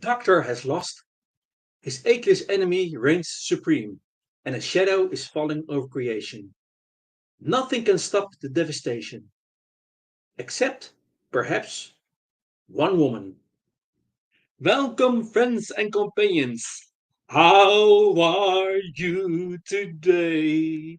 Doctor has lost, his ageless enemy reigns supreme, and a shadow is falling over creation. Nothing can stop the devastation, except, perhaps, one woman. Welcome, friends and companions. How are you today?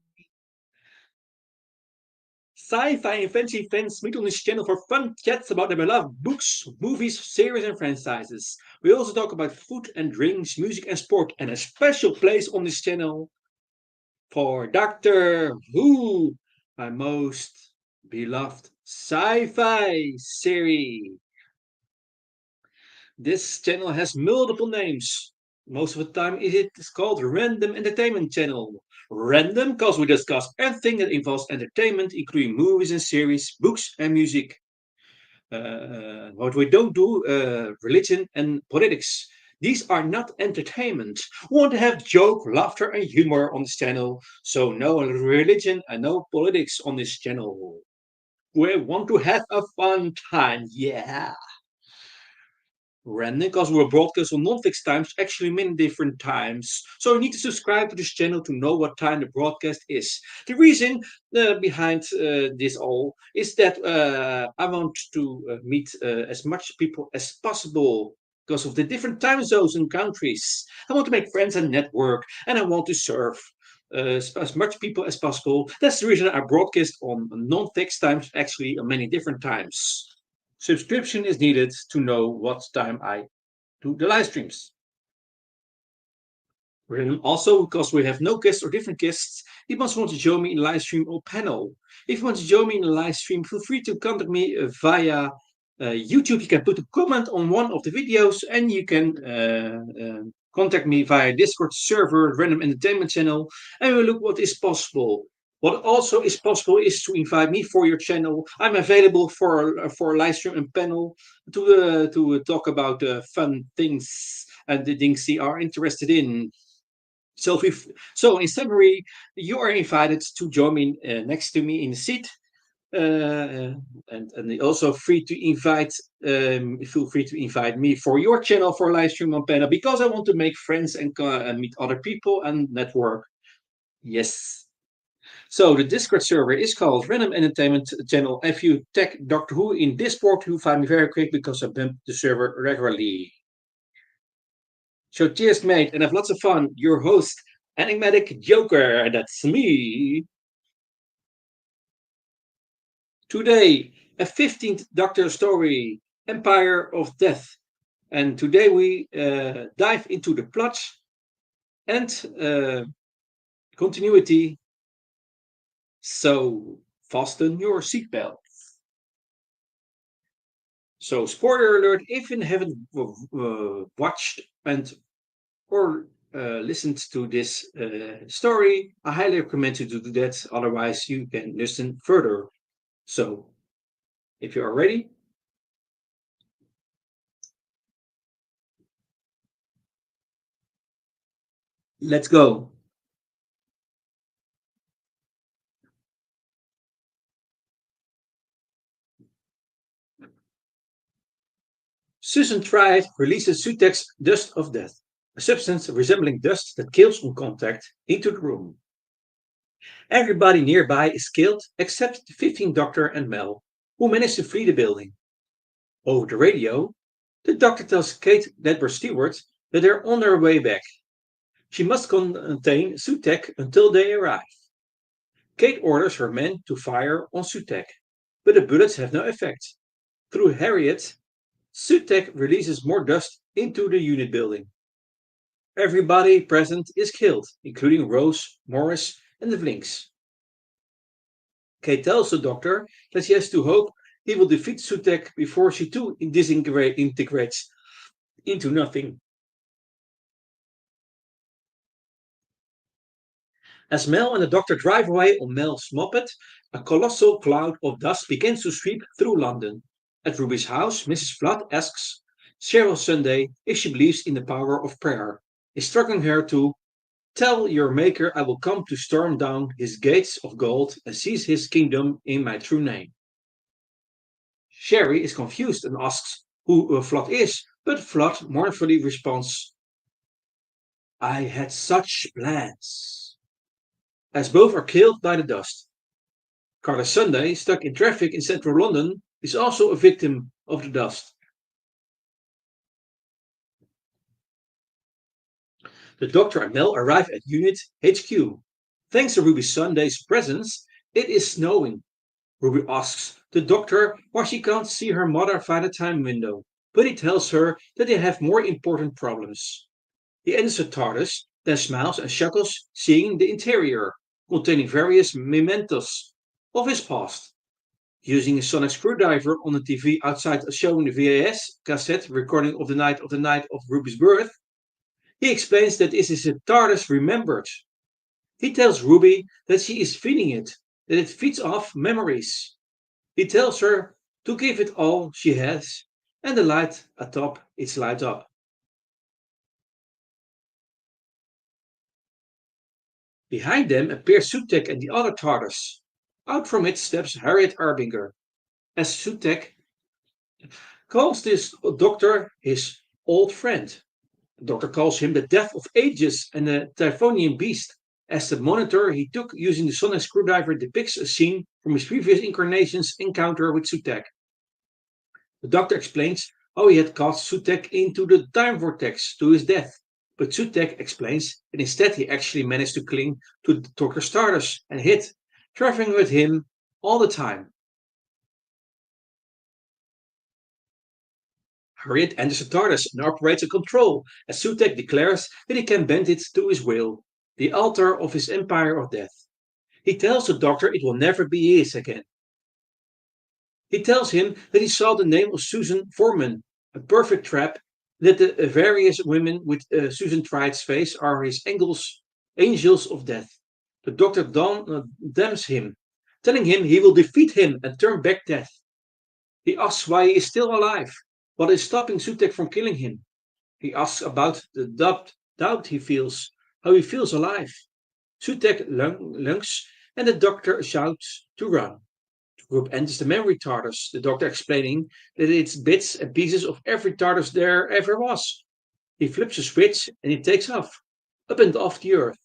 Sci-Fi and Fantasy fans meet on this channel for fun chats about their beloved books, movies, series, and franchises. We also talk about food and drinks, music and sport, and a special place on this channel for Doctor Who, my most beloved sci-fi series. This channel has multiple names. Most of the time it is called Random Entertainment Channel. Random because we discuss everything that involves entertainment, including movies and series, books and music. What we don't do, religion and politics. These are not entertainment. We want to have joke, laughter, and humor on this channel. So no religion and no politics on this channel. We want to have a fun time, yeah. Random because we're broadcast on non-fixed times, actually many different times. So you need to subscribe to this channel to know what time the broadcast is. The reason behind this all is that I want to meet as much people as possible because of the different time zones and countries. I want to make friends and network, and I want to serve as much people as possible. That's the reason I broadcast on non-fixed times, actually on many different times. Subscription is needed to know what time I do the live streams. Also, because we have no guests or different guests, you must want to join me in live stream or panel. If you want to join me in a live stream, feel free to contact me via YouTube. You can put a comment on one of the videos, and you can contact me via Discord server, Random Entertainment Channel, and we'll look what is possible. What also is possible is to invite me for your channel. I'm available for a live stream and panel to talk about fun things and the things you are interested in. So in summary, you are invited to join me next to me in the seat, and also free to invite. Feel free to invite me for your channel for live stream on panel because I want to make friends and meet other people and network. Yes. So the Discord server is called Random Entertainment Channel. If you tag Doctor Who in Discord, you'll find me very quick because I bump the server regularly. So cheers, mate, and have lots of fun. Your host, Enigmatic Joker, that's me. Today, a 15th Doctor story, Empire of Death. And today we dive into the plot and continuity. So fasten your seatbelt. So spoiler alert, if you haven't watched and or listened to this story, I highly recommend you to do that. Otherwise, you can listen further. So, if you are ready, let's go. Susan Triad releases Sutek's dust of death, a substance resembling dust that kills on contact, into the room. Everybody nearby is killed except the 15th Doctor and Mel, who manage to flee the building. Over the radio, the Doctor tells Kate Ledber Stewart that they're on their way back. She must contain Sutek until they arrive. Kate orders her men to fire on Sutek, but the bullets have no effect. Through Harriet, Sutek releases more dust into the unit building. Everybody present is killed, including Rose, Morris, and the Vlinks. Kate tells the Doctor that she has to hope he will defeat Sutek before she too disintegrates into nothing. As Mel and the Doctor drive away on Mel's moped, a colossal cloud of dust begins to sweep through London. At Ruby's house, Mrs. Flood asks Cheryl Sunday if she believes in the power of prayer, instructing her to tell your Maker I will come to storm down his gates of gold and seize his kingdom in my true name. Sherry is confused and asks who Flood is, But Flood mournfully responds, I had such plans. As both are killed by the dust. Carter Sunday, stuck in traffic in central London, is also a victim of the dust. The Doctor and Mel arrive at Unit HQ. Thanks to Ruby Sunday's presence, it is snowing. Ruby asks the Doctor why she can't see her mother via the time window, but he tells her that they have more important problems. He enters the TARDIS, then smiles and chuckles, seeing the interior, containing various mementos of his past. Using a sonic screwdriver on the TV outside showing the VHS cassette recording of the night of Ruby's birth, he explains that this is a TARDIS remembered. He tells Ruby that she is feeding it, that it feeds off memories. He tells her to give it all she has, and the light atop its light up. Behind them appear Sutek and the other TARDIS. Out from it steps Harriet Arbinger. As Sutek calls this doctor his old friend. The doctor calls him the Death of Ages and the Typhonian Beast, as the monitor he took using the sonic screwdriver depicts a scene from his previous incarnation's encounter with Sutek. The doctor explains how he had cast Sutek into the time vortex to his death, but Sutek explains that instead he actually managed to cling to the Dr. Stardust and hid, traveling with him all the time. Harriet enters the TARDIS and operates a control, as Sutek declares that he can bend it to his will, the altar of his empire of death. He tells the Doctor it will never be his again. He tells him that he saw the name of Susan Foreman, a perfect trap, that the various women with Susan Tride's face are his angels of death. The Doctor damns him, telling him he will defeat him and turn back death. He asks why he is still alive, what is stopping Sutek from killing him. He asks about the doubt he feels, how he feels alive. Sutek lunks, and the Doctor shouts to run. The group enters the memory TARDIS, the Doctor explaining that it's bits and pieces of every TARDIS there ever was. He flips a switch and it takes off, up and off the Earth.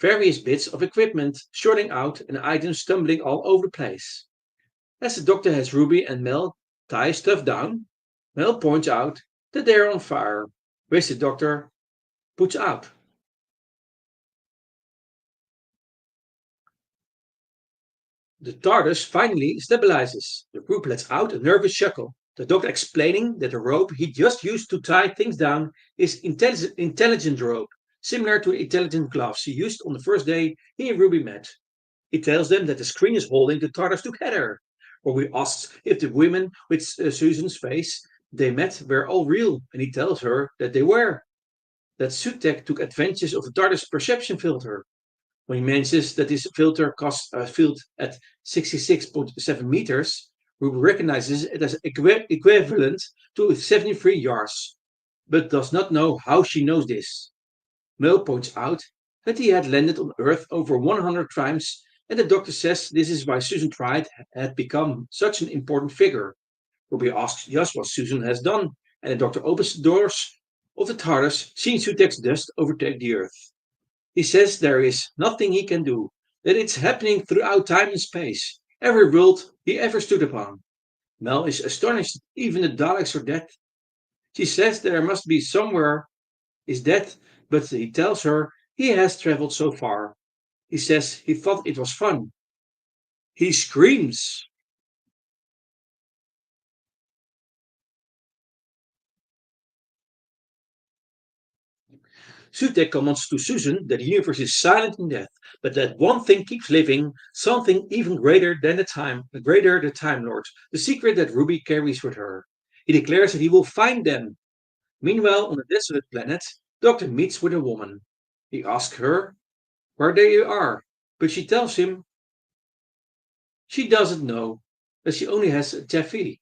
Various bits of equipment shorting out and items tumbling all over the place. As the Doctor has Ruby and Mel tie stuff down, Mel points out that they are on fire, which the Doctor puts out. The TARDIS finally stabilizes. The group lets out a nervous chuckle. The Doctor explaining that the rope he just used to tie things down is intelligent rope, similar to the intelligent gloves he used on the first day he and Ruby met. He tells them that the screen is holding the TARDIS together. Ruby asks if the women with Susan's face they met were all real, and he tells her that they were. That Sutek took advantage of the TARDIS perception filter. When he mentions that this filter costs a field at 66.7 meters, Ruby recognizes it as equivalent to 73 yards, but does not know how she knows this. Mel points out that he had landed on Earth over 100 times, and the Doctor says this is why Susan Tride had become such an important figure. Ruby asks just what Susan has done, and the Doctor opens the doors of the TARDIS, seeing Sutek's dust overtake the Earth. He says there is nothing he can do, that it's happening throughout time and space, every world he ever stood upon. Mel is astonished that even the Daleks are dead. She says there must be somewhere is dead, but he tells her he has traveled so far. He says he thought it was fun. He screams. Sutek comments to Susan that the universe is silent in death, but that one thing keeps living, something even greater than the Time Lord, the secret that Ruby carries with her. He declares that he will find them. Meanwhile, on a desolate planet, Doctor meets with a woman. He asks her where they are, but she tells him she doesn't know, that she only has a Taffy.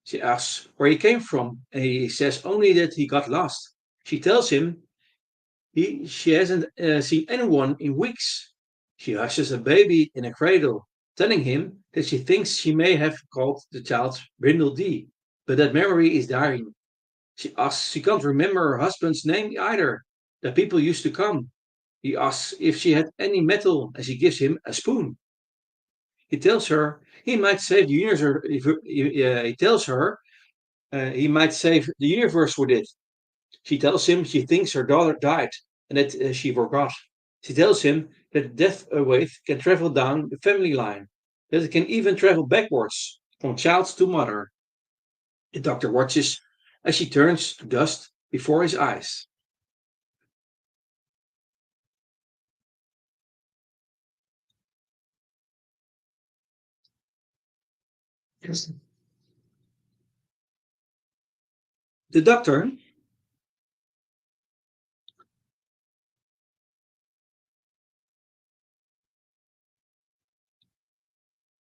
She asks where he came from, and he says only that he got lost. She tells him she hasn't seen anyone in weeks. She hushes a baby in a cradle, telling him that she thinks she may have called the child Brindle D, but that memory is dying. She can't remember her husband's name either. The people used to come. He asks if she had any metal and she gives him a spoon. He tells her he might save the universe. He tells her he might save the universe with it. She tells him she thinks her daughter died and that she forgot. She tells him that death wave can travel down the family line, that it can even travel backwards from child to mother. The doctor watches as she turns to dust before his eyes. The doctor,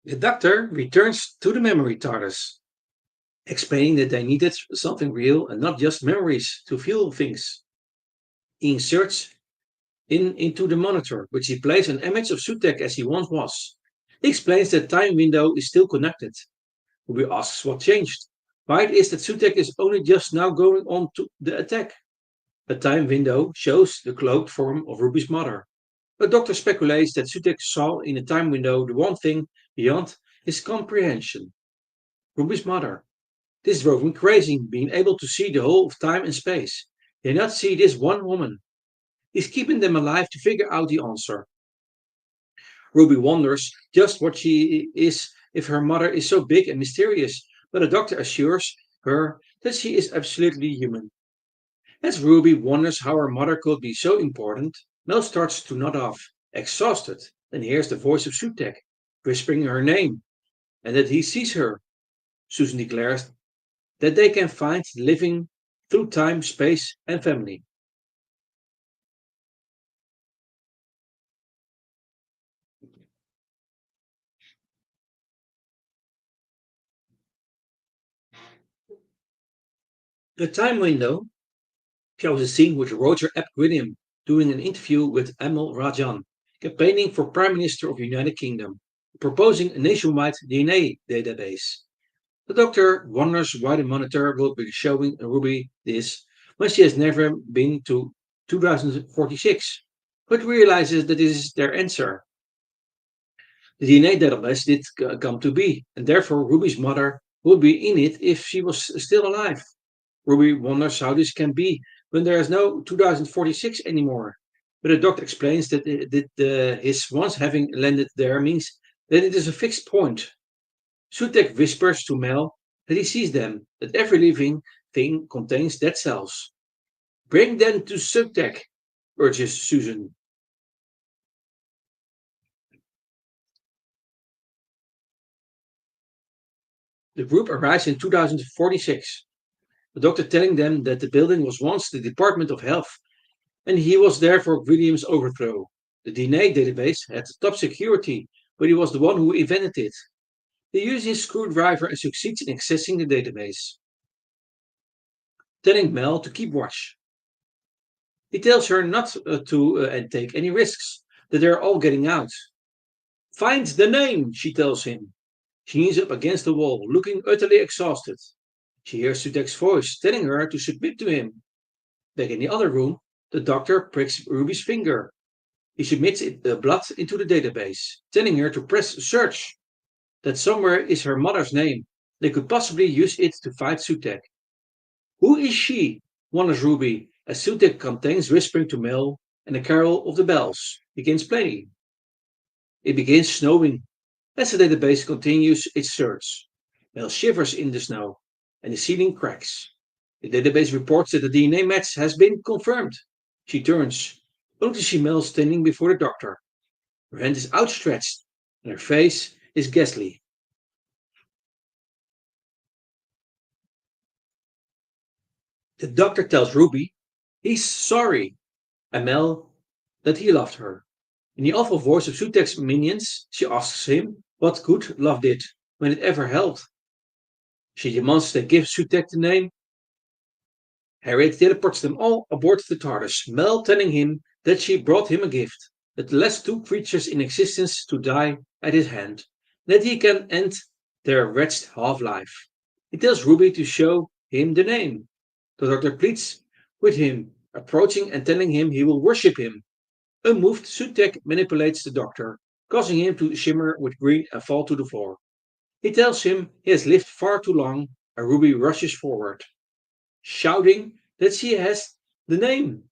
the doctor returns to the memory TARDIS, explaining that they needed something real and not just memories to feel things. He inserts into the monitor, which displays an image of Sutek as he once was. He explains that time window is still connected. Ruby asks what changed. Why it is that Sutek is only just now going on to the attack. A time window shows the cloaked form of Ruby's mother. The doctor speculates that Sutek saw in the time window the one thing beyond his comprehension. Ruby's mother. This drove him crazy, being able to see the whole of time and space. They not see this one woman. He's keeping them alive to figure out the answer. Ruby wonders just what she is if her mother is so big and mysterious, but the doctor assures her that she is absolutely human. As Ruby wonders how her mother could be so important, Mel starts to nod off, exhausted, and hears the voice of Sutek, whispering her name, and that he sees her. Susan declares that they can find living through time, space, and family. The time window shows a scene with Roger Epps William doing an interview with Amal Rajan, campaigning for Prime Minister of the United Kingdom, proposing a nationwide DNA database. The doctor wonders why the monitor will be showing Ruby this when she has never been to 2046, but realizes that this is their answer. The DNA database did come to be, and therefore Ruby's mother would be in it if she was still alive. Ruby wonders how this can be when there is no 2046 anymore. But the doctor explains that his once having landed there means that it is a fixed point. Sutek whispers to Mel that he sees them, that every living thing contains dead cells. Bring them to Sutek, urges Susan. The group arrives in 2046, the doctor telling them that the building was once the Department of Health and he was there for William's overthrow. The DNA database had top security, but he was the one who invented it. He uses his screwdriver and succeeds in accessing the database, telling Mel to keep watch. He tells her not to take any risks, that they're all getting out. Find the name, she tells him. She leans up against the wall, looking utterly exhausted. She hears Sudek's voice, telling her to submit to him. Back in the other room, the doctor pricks Ruby's finger. He submits the blood into the database, telling her to press search. That somewhere is her mother's name. They could possibly use it to fight Sutek. Who is she? Wonders Ruby, as Sutek continues whispering to Mel, and the carol of the bells begins playing. It begins snowing as the database continues its search. Mel shivers in the snow, and the ceiling cracks. The database reports that the DNA match has been confirmed. She turns, only to see Mel standing before the doctor. Her hand is outstretched, and her face is ghastly. The doctor tells Ruby he's sorry, and Mel that he loved her. In the awful voice of Sutek's minions, she asks him what good love did, when it ever helped. She demands they give Sutek the name. Harriet teleports them all aboard the TARDIS, Mel telling him that she brought him a gift, that the last two creatures in existence to die at his hand, that he can end their wretched half-life. He tells Ruby to show him the name. The doctor pleads with him, approaching and telling him he will worship him. Unmoved, Sutek manipulates the doctor, causing him to shimmer with green and fall to the floor. He tells him he has lived far too long, and Ruby rushes forward, shouting that she has the name.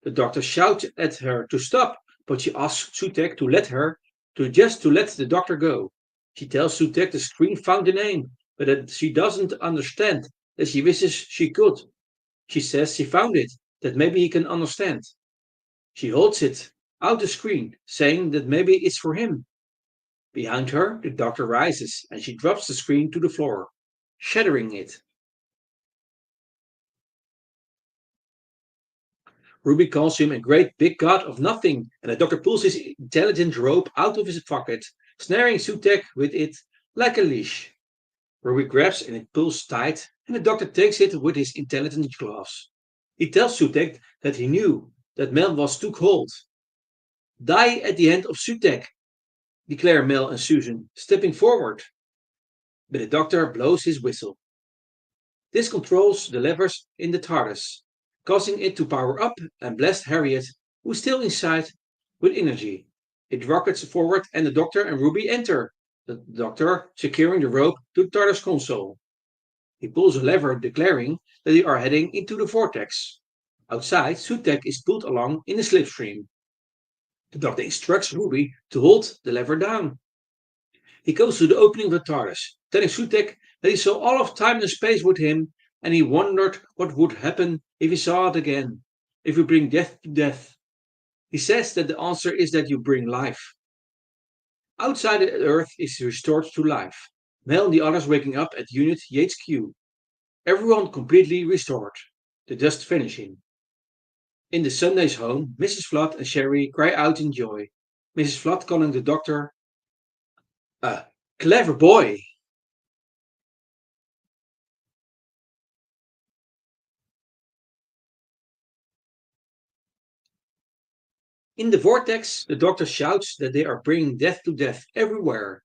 The doctor shouts at her to stop, but she asks Sutek to let her, to let the doctor go. She tells Sutek the screen found the name, but that she doesn't understand, that she wishes she could. She says she found it, that maybe he can understand. She holds it out the screen, saying that maybe it's for him. Behind her, the doctor rises, and she drops the screen to the floor, shattering it. Ruby calls him a great big god of nothing, and the doctor pulls his intelligent rope out of his pocket, snaring Sutek with it like a leash. Ruby grabs and it pulls tight, and the doctor takes it with his intelligent gloves. He tells Sutek that he knew that Mel was too cold. Die at the end of Sutek, declare Mel and Susan, stepping forward. But the doctor blows his whistle. This controls the levers in the TARDIS, causing it to power up and blast Harriet, who's still inside, with energy. It rockets forward and the doctor and Ruby enter, the doctor securing the rope to the TARDIS console. He pulls a lever declaring that they are heading into the vortex. Outside, Sutek is pulled along in the slipstream. The doctor instructs Ruby to hold the lever down. He goes to the opening of the TARDIS, telling Sutek that he saw all of time and space with him, and he wondered what would happen if he saw it again, if you bring death to death. He says that the answer is that you bring life. Outside the Earth is restored to life. Mel and the others waking up at Unit HQ. Everyone completely restored. The dust finishing. In the Sunday's home, Mrs. Flood and Sherry cry out in joy. Mrs. Flood calling the doctor a clever boy. In the vortex, the doctor shouts that they are bringing death to death everywhere.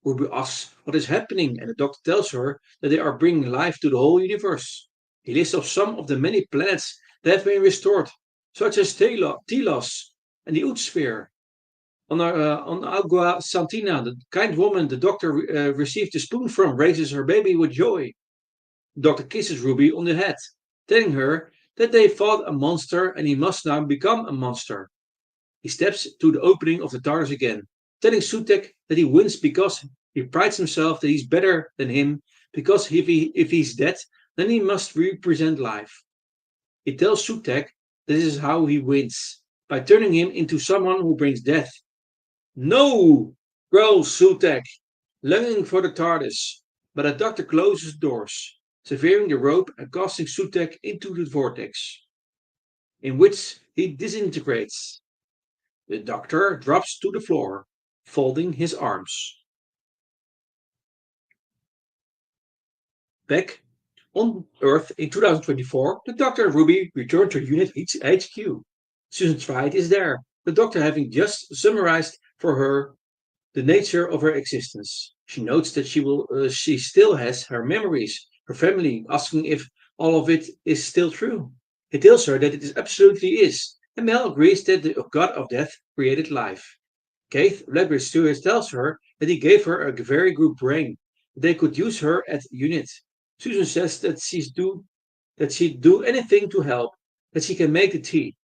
Ruby asks what is happening, and the doctor tells her that they are bringing life to the whole universe. He lists off some of the many planets that have been restored, such as Telos and the Ootsphere. On Agua Santina, the kind woman the doctor received the spoon from raises her baby with joy. The doctor kisses Ruby on the head, telling her that they fought a monster and he must now become a monster. He steps to the opening of the TARDIS again, telling Sutek that he wins because he prides himself that he's better than him, because if he's dead, then he must represent life. He tells Sutek that this is how he wins, by turning him into someone who brings death. No! Growls Sutek, longing for the TARDIS, but the doctor closes the doors, severing the rope and casting Sutek into the vortex, in which he disintegrates. The doctor drops to the floor, folding his arms. Back on Earth in 2024, the Doctor and Ruby return to Unit HQ. Susan Stride is there, the Doctor having just summarized for her the nature of her existence. She notes that she still has her memories, her family, asking if all of it is still true. He tells her that it absolutely is, and Mel agrees that the god of death created life. Keith, Library Stewart, tells her that he gave her a very good brain. They could use her at unit. Susan says that she'd do anything to help, that she can make the tea.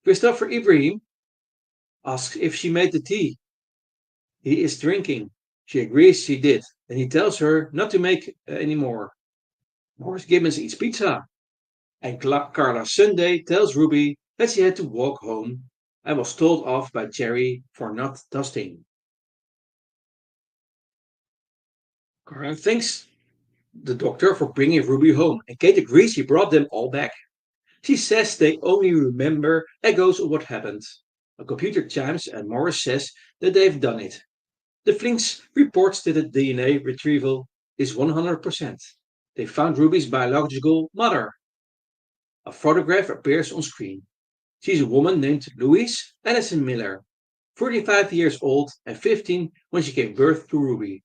Christopher Ibrahim asks if she made the tea. He is drinking. She agrees she did, and he tells her not to make any more. Morris Gibbons eats pizza, and Carla Sunday tells Ruby that she had to walk home and was told off by Jerry for not dusting. Carla thanks the doctor for bringing Ruby home, and Kate agrees he brought them all back. She says they only remember echoes of what happened. A computer chimes and Morris says that they've done it. The Flinks reports that the DNA retrieval is 100%. They found Ruby's biological mother. A photograph appears on screen. She's a woman named Louise Allison Miller, 45 years old and 15 when she gave birth to Ruby.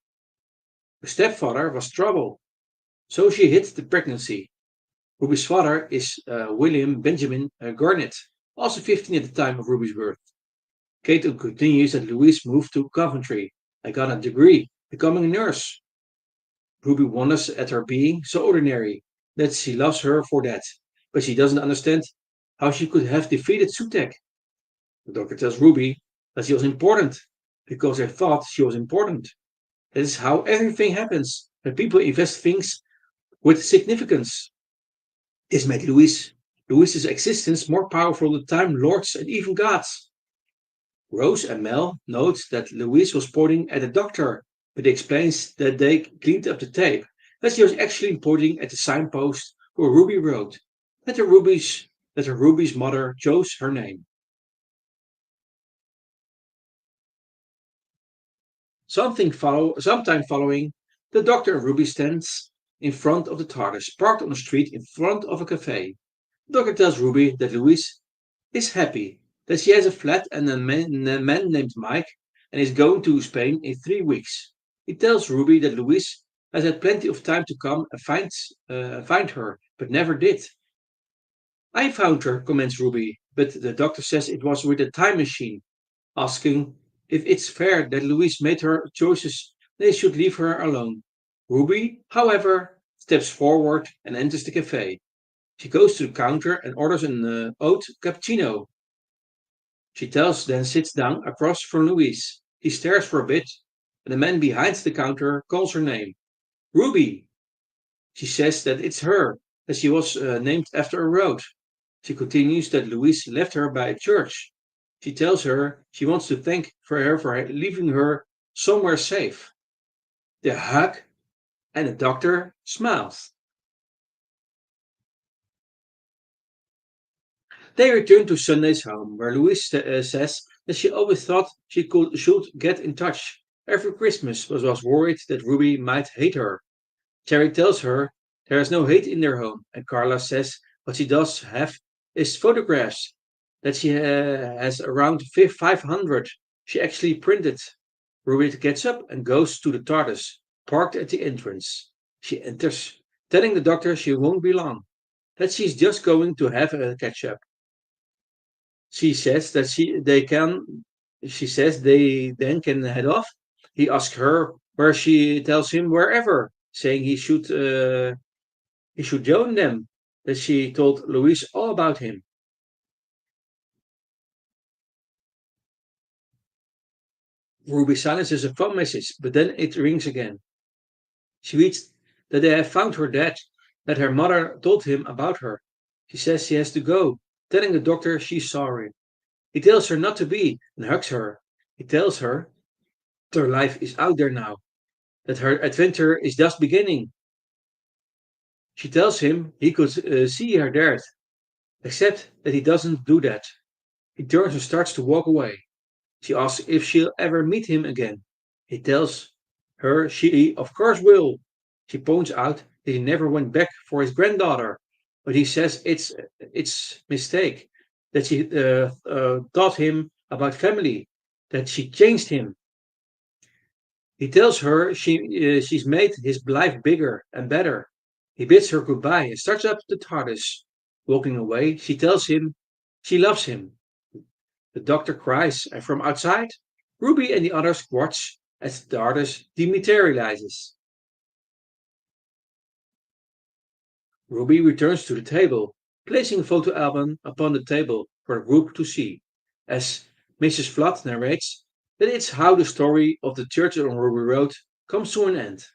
Her stepfather was trouble, so she hid the pregnancy. Ruby's father is William Benjamin Garnett, also 15 at the time of Ruby's birth. Kate continues that Louise moved to Coventry. I got a degree, becoming a nurse. Ruby wonders at her being so ordinary that she loves her for that, but she doesn't understand how she could have defeated Sutek. The doctor tells Ruby that she was important because they thought she was important. That is how everything happens when people invest things with significance. This made Louise's existence more powerful than time lords and even gods. Rose and Mel note that Louise was pointing at the doctor, but he explains that they cleaned up the tape, that she was actually pointing at the signpost where Ruby wrote that her Ruby's mother chose her name. Sometime following, the doctor and Ruby stands in front of the TARDIS, parked on the street in front of a cafe. The doctor tells Ruby that Louise is happy, that she has a flat and a man named Mike and is going to Spain in 3 weeks. He tells Ruby that Louise has had plenty of time to come and find her, but never did. I found her, comments Ruby, but the doctor says it was with a time machine, asking if it's fair that Louise made her choices, they should leave her alone. Ruby, however, steps forward and enters the cafe. She goes to the counter and orders an oat cappuccino. Then sits down across from Louise. He stares for a bit, and the man behind the counter calls her name. Ruby! She says that it's her, that she was named after a road. She continues that Louise left her by a church. She tells her she wants to thank her for leaving her somewhere safe. They hug, and the doctor smiles. They return to Sunday's home, where Louise says that she always thought should get in touch. Every Christmas was worried that Ruby might hate her. Terry tells her there is no hate in their home, and Carla says what she does have is photographs that she has around 500. She actually printed. Ruby gets up and goes to the TARDIS, parked at the entrance. She enters, telling the doctor she won't be long, that she's just going to have a catch up. She says that she says they then can head off. He asks her where, she tells him wherever, saying he should join them, that she told Louise all about him. Ruby silences a phone message, but then it rings again. She reads that they have found her dead, that her mother told him about her. She says she has to go, telling the doctor she's sorry. He tells her not to be and hugs her. He tells her that her life is out there now, that her adventure is just beginning. She tells him he could see her there, except that he doesn't do that. He turns and starts to walk away. She asks if she'll ever meet him again. He tells her she, of course, will. She points out that he never went back for his granddaughter, but he says it's mistake that she taught him about family, that she changed him. He tells her she's made his life bigger and better. He bids her goodbye and starts up the TARDIS. Walking away, she tells him she loves him. The doctor cries, and from outside, Ruby and the others watch as the TARDIS dematerializes. Ruby returns to the table, placing a photo album upon the table for the group to see, as Mrs. Flood narrates that it's how the story of the church on Ruby Road comes to an end.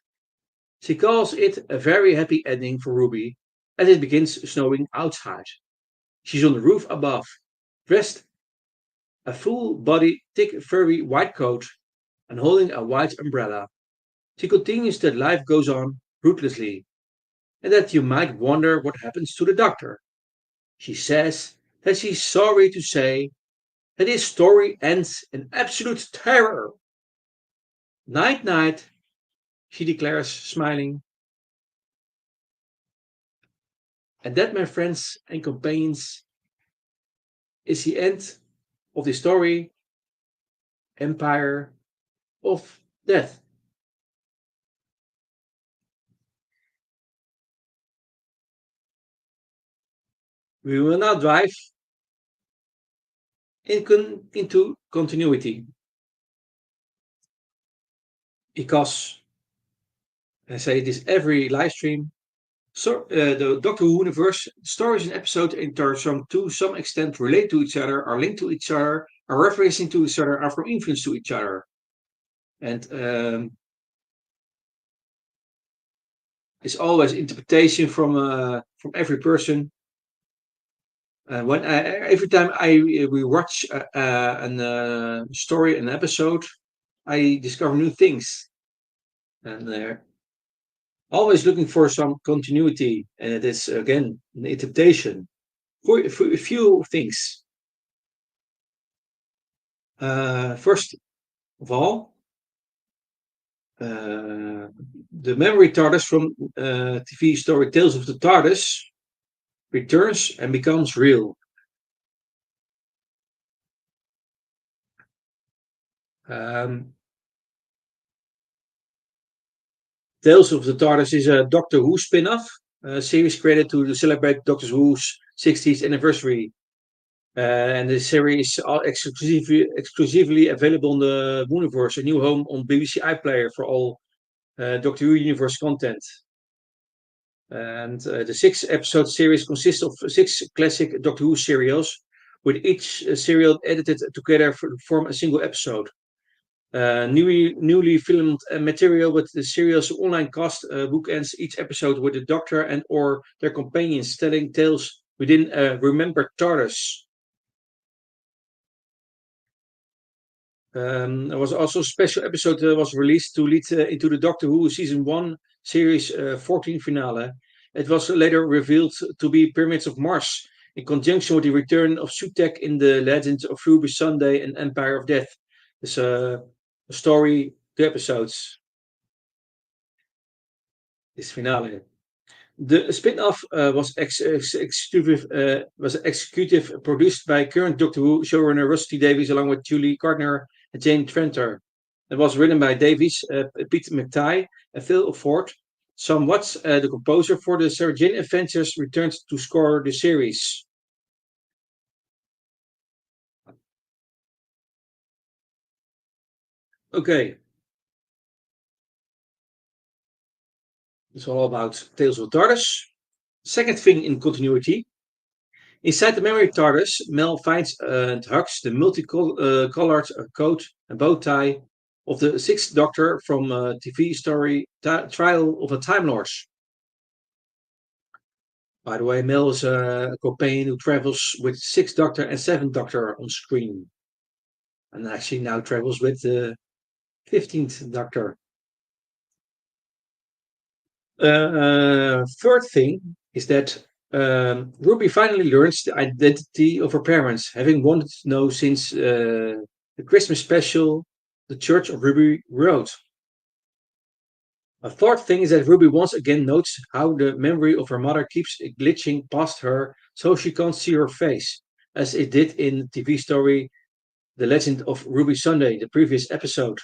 She calls it a very happy ending for Ruby as it begins snowing outside. She's on the roof above, dressed a full body, thick, furry white coat and holding a white umbrella. She continues that life goes on ruthlessly and that you might wonder what happens to the doctor. She says that she's sorry to say that his story ends in absolute terror. Night, night, she declares, smiling. And that, my friends and companions, is the end of the story Empire of Death. We will now dive into continuity because I say this every live stream. So, the Doctor Who universe stories and episodes intersome to some extent relate to each other, are linked to each other, are referencing to each other, are from influence to each other, and it's always interpretation from every person. Every time I we watch an story, an episode, I discover new things, and always looking for some continuity. And it is again an interpretation for a few things. First of all, uh, the memory TARDIS from TV story Tales of the TARDIS returns and becomes real. Um, Tales of the TARDIS is a Doctor Who spin-off series created to celebrate Doctor Who's 60th anniversary. And the series is exclusively available on the Mooniverse, a new home on BBC iPlayer for all Doctor Who universe content. And the six-episode series consists of six classic Doctor Who serials, with each serial edited together to form a single episode. Newly filmed material with the serial's online cast bookends each episode with the Doctor and/or their companions telling tales within a remembered TARDIS. There was also a special episode that was released to lead into the Doctor Who season one series 14 finale. It was later revealed to be Pyramids of Mars, in conjunction with the return of Sutekh in the Legends of Ruby Sunday and Empire of Death. It's a story, two episodes. This finale. The spin-off was executive produced by current Doctor Who showrunner Rusty Davies along with Julie Gardner and Jane Tranter. It was written by Davies, Pete McTighe, and Phil Ford. Sam Watts, the composer for the Sarah Jane Adventures, returned to score the series. Okay, it's all about Tales of TARDIS. Second thing in continuity. Inside the memory TARDIS, Mel finds and hugs the multicolored coat and bow tie of the Sixth Doctor from TV story Trial of a Time Lord. By the way, Mel is a companion who travels with Sixth Doctor and Seventh Doctor on screen, and actually now travels with the 15th Doctor. Third thing is that Ruby finally learns the identity of her parents, having wanted to know since the Christmas special the Church of Ruby wrote. A fourth thing is that Ruby once again notes how the memory of her mother keeps glitching past her so she can't see her face, as it did in the TV story The Legend of Ruby Sunday, the previous episode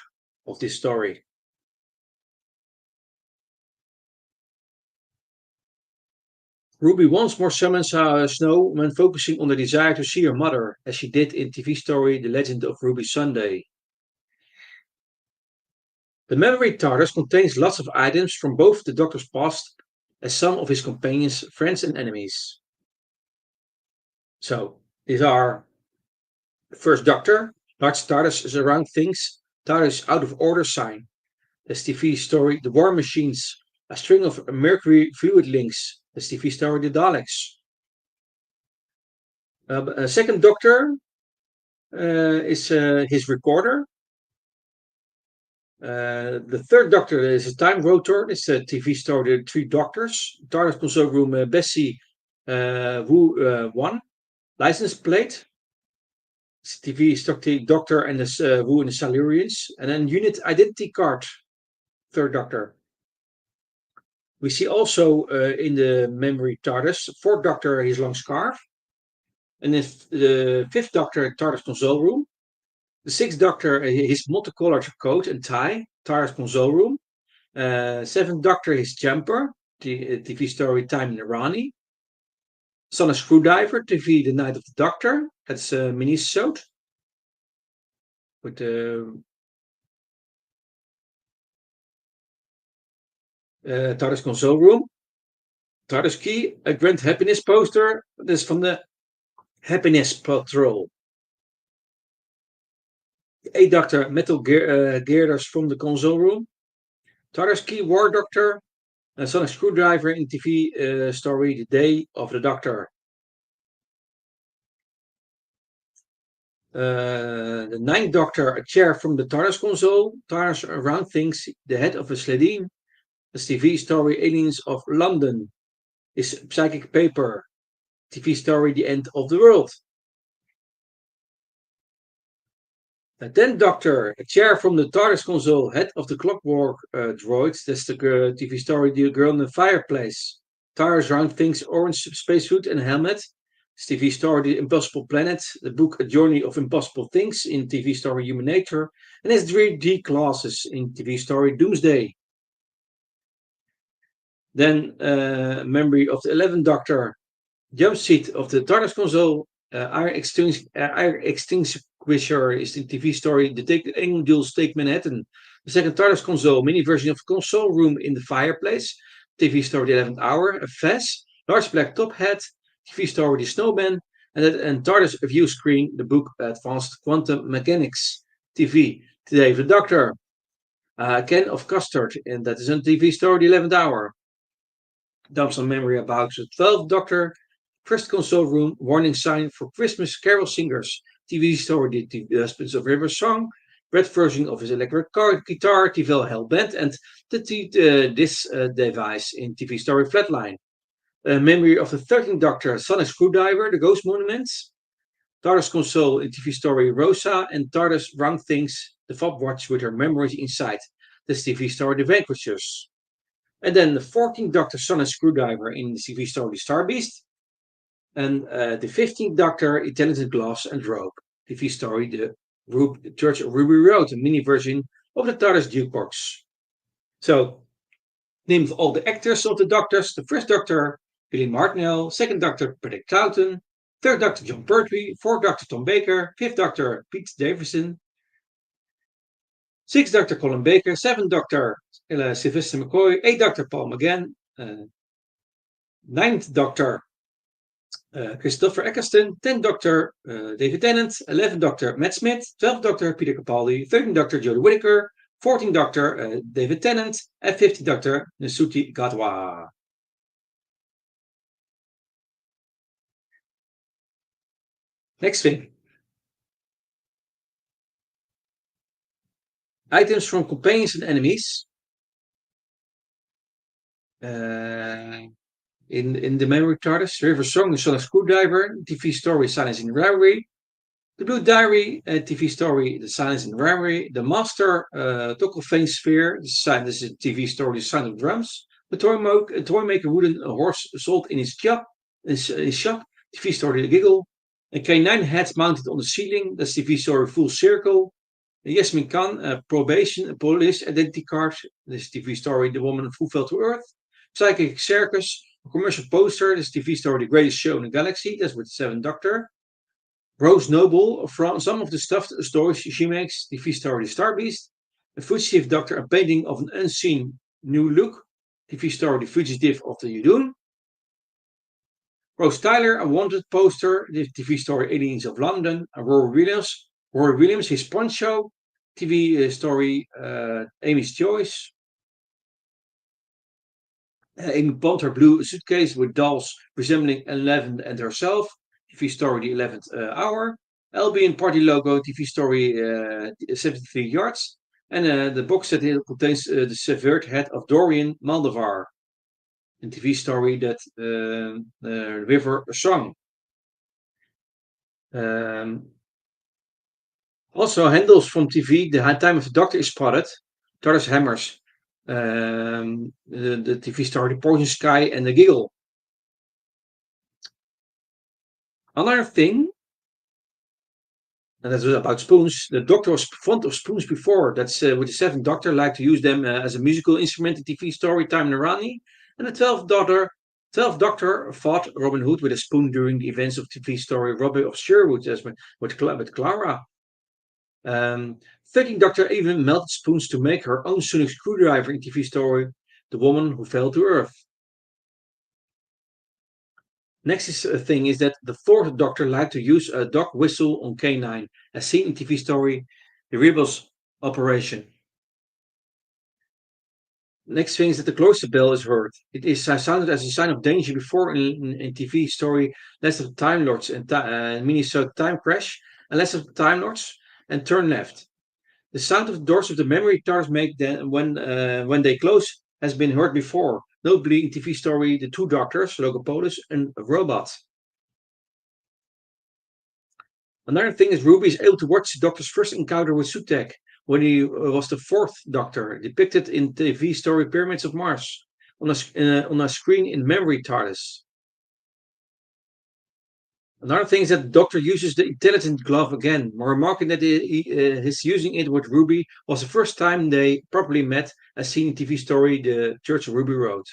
of this story. Ruby once more summons Snow when focusing on the desire to see her mother, as she did in TV story The Legend of Ruby Sunday. The memory TARDIS contains lots of items from both the Doctor's past as some of his companions, friends, and enemies. So, these are the first Doctor, large TARDIS is around things, TARDIS out of order sign. As TV story The War Machines, a string of mercury fluid links, as TV story The Daleks. A second Doctor is his recorder. The third Doctor is a time rotor. It's a TV story The Three Doctors. TARDIS console room Bessie Wu 1. License plate. It's TV story Doctor and the Wu and the Silurians. And then unit identity card. Third Doctor. We see also in the memory TARDIS, fourth Doctor, his long scarf. And the fifth Doctor, TARDIS console room. The sixth Doctor, his multicolored coat and tie, TARDIS console room. Seventh Doctor, his jumper, the TV story Time in Irani. Son of Screwdriver, TV The Night of the Doctor. That's a mini-sode with the TARDIS console room. TARDIS key, a Grand Happiness poster. Dat is van de Happiness Patrol. 8 Doctor metal girders from the console room. TARDIS key, War Doctor. Sonic Screwdriver in TV story The Day of the Doctor. The Ninth Doctor, a chair from the TARDIS console. TARDIS around things, the head of a Sledine. The TV story Aliens of London. Is Psychic Paper. TV story The End of the World. The 10th Doctor, a chair from the TARDIS console, head of the Clockwork droids. That's the TV story The Girl in the Fireplace. TARDIS round things, orange spacesuit and helmet. TV story The Impossible Planet, the book A Journey of Impossible Things in TV story Human Nature, and has 3D classes in TV story Doomsday. Then memory of the 11th Doctor, jump seat of the TARDIS console, Air Extinguisher is the TV story The Angels Take Manhattan. The second TARDIS console, mini version of the console room in the fireplace. TV story The 11th Hour, a Fez, large black top hat, TV story The Snowman, and TARDIS view screen, the book Advanced Quantum Mechanics. TV, Today the Doctor, a can of custard, and that is a TV story The 11th Hour. Dump some memory about the 12th Doctor, first console room, warning sign for Christmas carol singers. TV story The Husbands of River Song, red version of his electric guitar, TV Hell Band, and this device in TV story Flatline. Memory of the 13th Doctor, Sonic Screwdriver, The Ghost Monuments, TARDIS console in TV story Rosa, and TARDIS Round Things, the fob watch with her memories inside. This TV story The Vanquishers. And then the 14th Doctor, Sonic Screwdriver in the TV story Star Beast. And the 15th Doctor, Intelligent Glass and Rope, TV story The Church of Ruby Road, a mini version of the TARDIS jukebox. So, name of all the actors of the Doctors. The first Doctor, Billy Martineau. Second Doctor, Patrick Troughton. Third Doctor, John Pertwee. Fourth Doctor, Tom Baker. Fifth Doctor, Pete Davidson. Sixth Doctor, Colin Baker. Seventh Doctor, Sylvester McCoy. Eighth Doctor, Paul McGann. Ninth Doctor, Christopher Eccleston. 10th Doctor, David Tennant. 11th Doctor, Matt Smith. 12th Doctor, Peter Capaldi. 13th Doctor, Jodie Whittaker. 14th Doctor, David Tennant. And 15th Doctor, Nsuti Gatwa. Next thing. Items from companions and enemies. In the memory TARDIS, River Song, the Sonic Screwdriver, TV story Silence in the Reverie, the Blue Diary, TV story The Silence in the Reverie, the Master Tocklefane Sphere, this is a TV story The Sound of Drums, the toy maker wooden horse sold in his shop, TV story The Giggle, a K9 head mounted on the ceiling, that's TV story Full Circle, Yasmin Khan, Probation, Police Identity Card, this TV story The Woman Who Fell to Earth, Psychic Circus, a commercial poster, this TV story The Greatest Show in the Galaxy, that's with the 7th Doctor. Rose Noble, from some of the stuffed stories she makes, TV story The Star Beast. The Fugitive Doctor, a painting of an unseen new look, TV story The Fugitive of the Yudun. Rose Tyler, a wanted poster, the TV story Aliens of London. Rory Williams, his poncho, TV story Amy's Choice. Amy Pond, her blue suitcase with dolls resembling Eleven and herself. TV story The 11th Hour. Albion Party logo, TV story 73 Yards. And the box set contains the severed head of Dorian Maldavar. A TV story that River Song. Also, handles from TV, The Time of the Doctor is spotted. TARDIS hammers. The TV story The Poison Sky and The Giggle. Another thing, and that's about spoons. The Doctor was fond of spoons before. That's with the 7th Doctor, liked to use them as a musical instrument in TV story Time in Rani. And the 12th 12th Doctor fought Robin Hood with a spoon during the events of TV story Robin of Sherwood as with Clara. 13th Doctor even melted spoons to make her own sonic screwdriver in TV story The Woman Who Fell to Earth. Thing is that the 4th Doctor liked to use a dog whistle on K9, as seen in TV story The Rebels Operation. Next thing is that the cloister bell is heard. It is sounded as a sign of danger before in TV story Less of the Time Lords and Minnesota Time Crash, and Less of the Time Lords and Turn Left. The sound of the doors of the memory TARDIS make when they close has been heard before, notably in TV story The Two Doctors, Logopolis, and Robot. Another thing is Ruby is able to watch the Doctor's first encounter with Sutek when he was the 4th Doctor, depicted in TV story Pyramids of Mars on a screen in memory TARDIS. Another thing is that the Doctor uses the intelligent glove again, remarking that his using it with Ruby was the first time they properly met, as seen in TV story The Church of Ruby Road.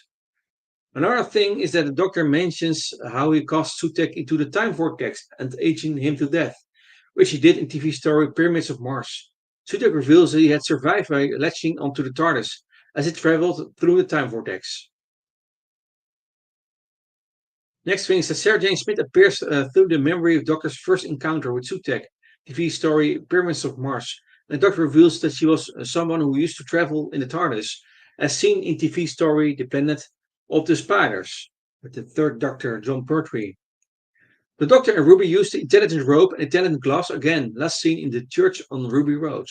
Another thing is that the Doctor mentions how he cast Sutek into the time vortex and aging him to death, which he did in TV story Pyramids of Mars. Sutek reveals that he had survived by latching onto the TARDIS as it traveled through the time vortex. Next thing is that Sarah Jane Smith appears through the memory of Doctor's first encounter with Sutek, TV story Pyramids of Mars. And the Doctor reveals that she was someone who used to travel in the TARDIS, as seen in TV story The Planet of the Spiders, with the 3rd Doctor, John Pertwee. The Doctor and Ruby used the intelligent rope and intelligent glass again, last seen in the church on Ruby Road.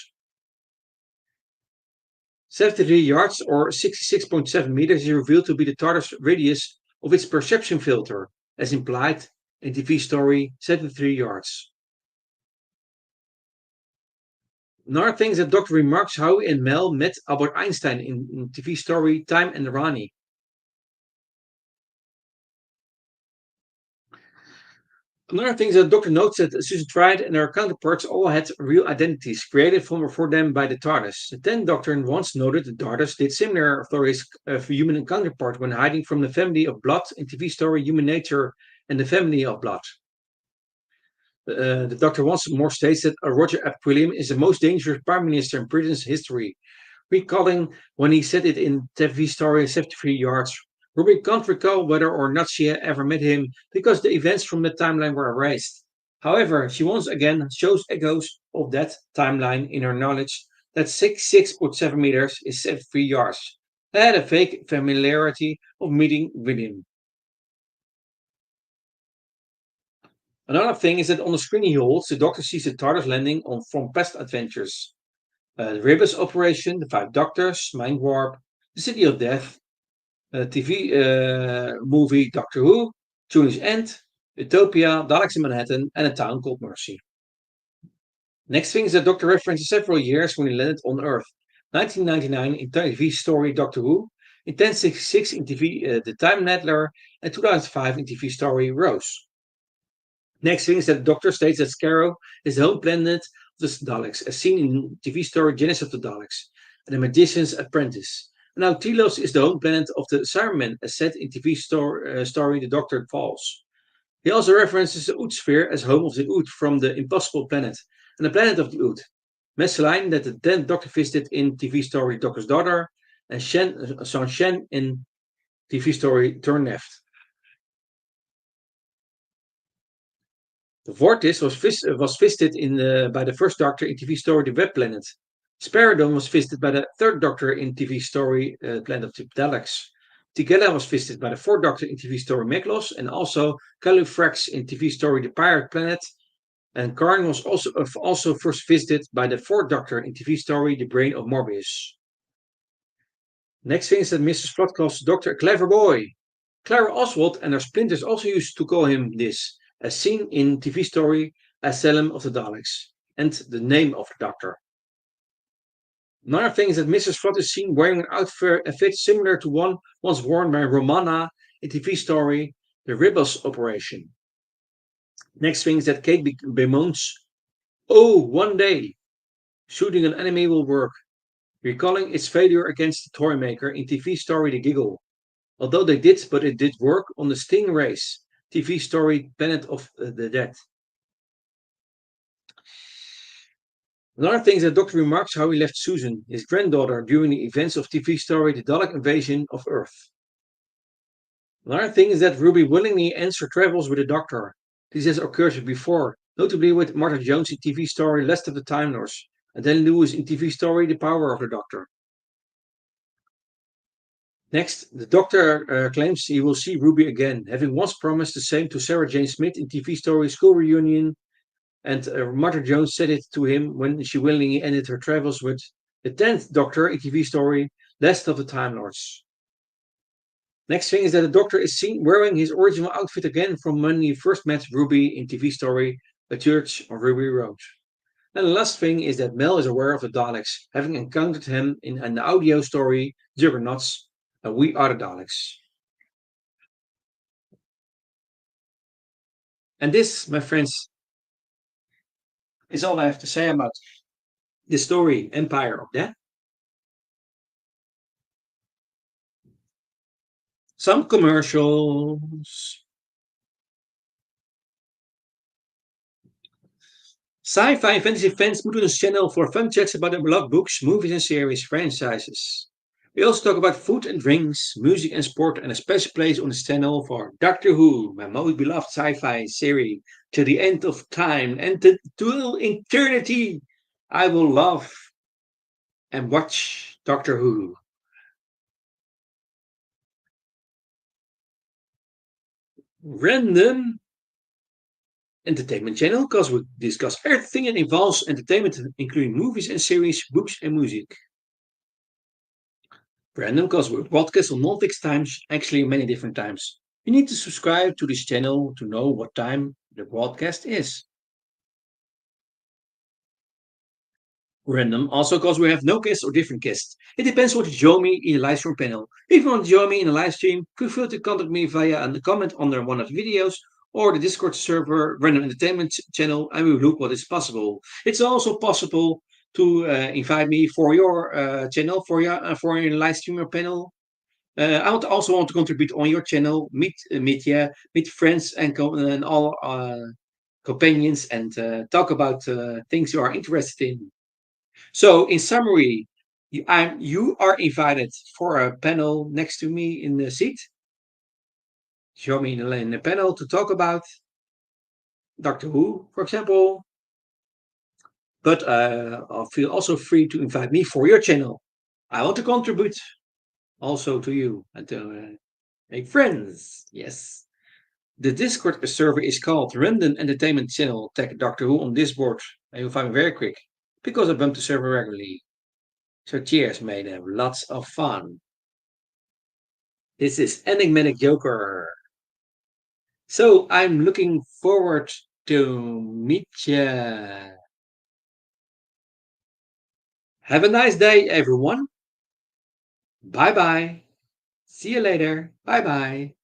73 yards or 66.7 meters is revealed to be the TARDIS radius of its perception filter, as implied in TV story 73 yards. Another thing is that Doctor remarks how he and Mel met Albert Einstein in TV story Time and Rani. Another thing is that Doctor notes that Susan Triad and her counterparts all had real identities created for them by the TARDIS. The 10th Doctor once noted the TARDIS did similar for his human counterpart when hiding from the family of Blood in TV story Human Nature and the Family of Blood. The Doctor once more states that Roger Ap Quilliam is the most dangerous Prime Minister in Britain's history, recalling when he said it in TV story 73 Yards. Ruby can't recall whether or not she had ever met him because the events from the timeline were erased. However, she once again shows echoes of that timeline in her knowledge that 66.7 meters is 73 yards. I had a fake familiarity of meeting with him. Another thing is that on the screen he holds, the Doctor sees the TARDIS landing on from past adventures. The Rebus Operation, the 5 Doctors, Mind Warp, the City of Death, TV movie Doctor Who, Journey's End, Utopia, Daleks in Manhattan, and A Town Called Mercy. Next thing is that Doctor references several years when he landed on Earth. 1999 in TV story Doctor Who, in 1066 in TV The Time Nettler, and 2005 in TV story Rose. Next thing is that the Doctor states that Scarrow is the home planet of the Daleks, as seen in TV story Genesis of the Daleks, and the Magician's Apprentice. Now, Telos is the home planet of the Cybermen, as said in TV story The Doctor Falls. He also references the Ood sphere as home of the Ood from the Impossible Planet, and the planet of the Ood. Mescaline that the 10th Doctor visited in TV story Doctor's Daughter, and Saint Shen in TV story Turn Left. The Vortis was visited by the 1st Doctor in TV story The Web Planet. Sparadon was visited by the 3rd Doctor in TV story Planet of the Daleks. Tigella was visited by the 4th Doctor in TV story Meklos, and also Califrax in TV story The Pirate Planet. And Karn was also first visited by the 4th Doctor in TV story The Brain of Morbius. Next thing is that Mrs. Flood calls the Doctor a clever boy. Clara Oswald and her splinters also used to call him this, as seen in TV story Asylum of the Daleks, and the name of the Doctor. Another thing is that Mrs. Flood is seen wearing an outfit similar to one once worn by Romana in TV story The Rebus Operation. Next thing is that Kate bemoans, "Oh, one day, shooting an enemy will work," recalling its failure against the Toymaker in TV story The Giggle. Although they did, but it did work on the Stingrays TV story Planet of the Dead. Another thing is that Doctor remarks how he left Susan, his granddaughter, during the events of TV story The Dalek Invasion of Earth. Another thing is that Ruby willingly ends her travels with the Doctor. This has occurred before, notably with Martha Jones in TV story Last of the Time Lords, and then Lewis in TV story The Power of the Doctor. Next, the Doctor claims he will see Ruby again, having once promised the same to Sarah Jane Smith in TV story School Reunion, and Martha Jones said it to him when she willingly ended her travels with the 10th Doctor in TV story Last of the Time Lords. Next thing is that the Doctor is seen wearing his original outfit again from when he first met Ruby in TV story A Church on Ruby Road. And the last thing is that Mel is aware of the Daleks, having encountered him in an audio story, Juggernauts, and We Are the Daleks. And this, my friends, is all I have to say about the story Empire of Death. Some commercials. Sci-Fi Fantasy fans move to this channel for fun chats about their beloved books, movies and series, franchises. We also talk about food and drinks, music and sport, and a special place on this channel for Doctor Who, my most beloved sci-fi series, till the end of time and till eternity. I will love and watch Doctor Who. Random entertainment channel because we discuss everything that involves entertainment, including movies and series, books and music. Random because we broadcast on non-fixed times, actually many different times. You need to subscribe to this channel to know what time the broadcast is. Random also because we have no guests or different guests. It depends what you join me in the live stream panel. If you want to join me in a live stream, feel free to contact me via a comment under one of the videos or the Discord server Random Entertainment channel, and we will look what is possible. It's also possible to invite me for your channel, for your live streamer panel. I also want to contribute on your channel, meet friends and all companions, and talk about things you are interested in. So, in summary, you are invited for a panel next to me in the seat. Show me in the panel to talk about Doctor Who, for example. But I'll feel also free to invite me for your channel. I want to contribute also to you and to make friends. Yes. The Discord server is called Random Entertainment Channel Tech Doctor Who on Discord, and you'll find me very quick because I bump the server regularly. So cheers, mate. Have lots of fun. This is Enigmatic Joker. So I'm looking forward to meet ya. Have a nice day, everyone. Bye bye. See you later. Bye bye.